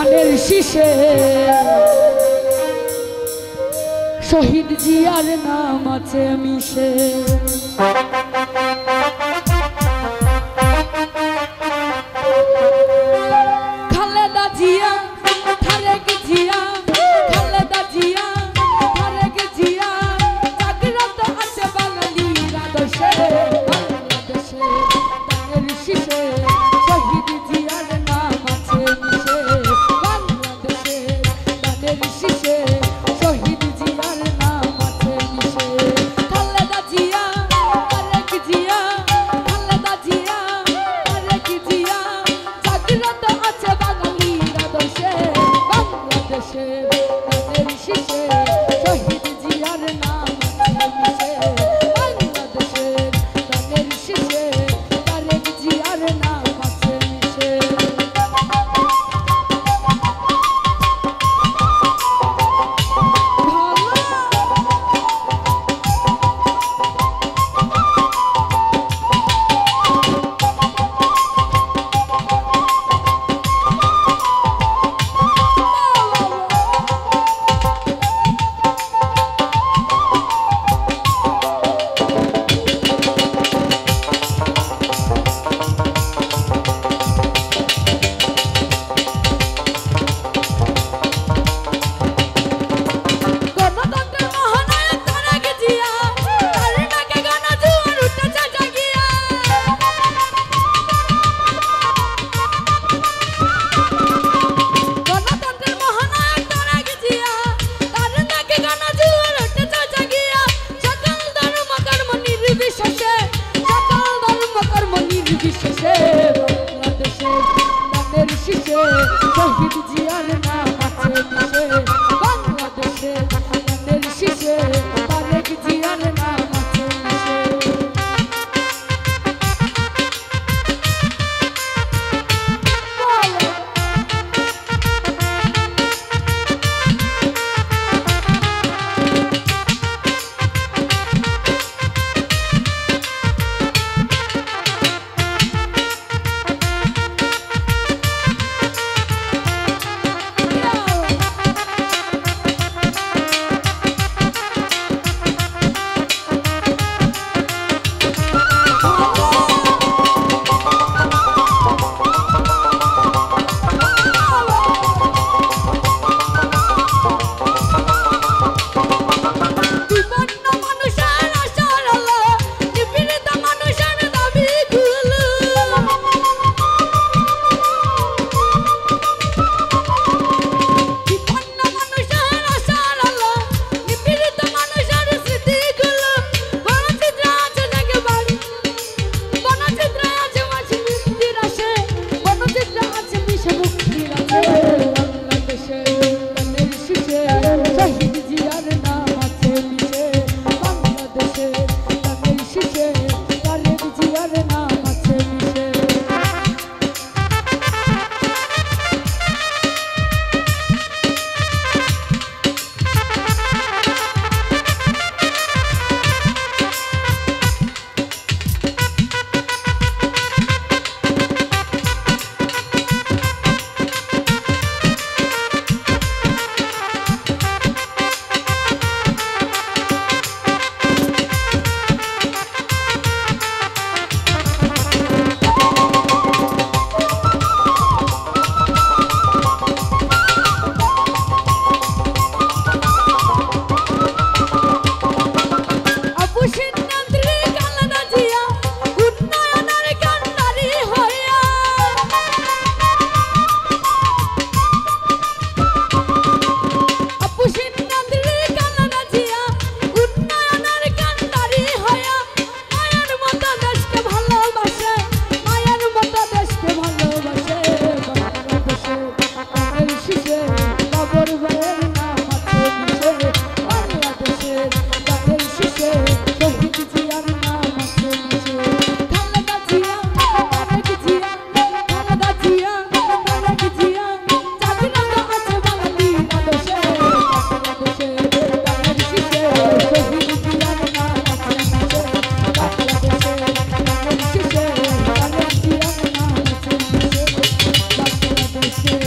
ধানের শীষে শহীদ জিয়ার নাম আছে মিশে। খালেদা জিয়া তারেক জিয়া, খালেদা জিয়া তারেক জিয়া, জাগ্রত আছে বাঙালির আদর্শে। বাংলাদেশে ধানের শীষে শহীদ জিয়ার নাম আছে মিশে। বাংলাদেশে ধানের শীষে শহীদ জিয়ার নাম আছে মিশে। খালেদা জিয়া তারেক জিয়া, খালেদা জিয়া তারেক জিয়া, জাগ্রত আছে বাঙালির আদর্শে। বাংলাদেশে ধানের শীষে শহীদ জিয়ার নাম আছে মিশে। বাংলাদেশে ধানের শীষে তারেক জিয়ার নাম আছে মিশে। শহীদ জিয়ার নাম আছে মিশে। বাংলাদেশে ধানের শীষে তারেক জিয়ার নাম আছে মিশে। Yes.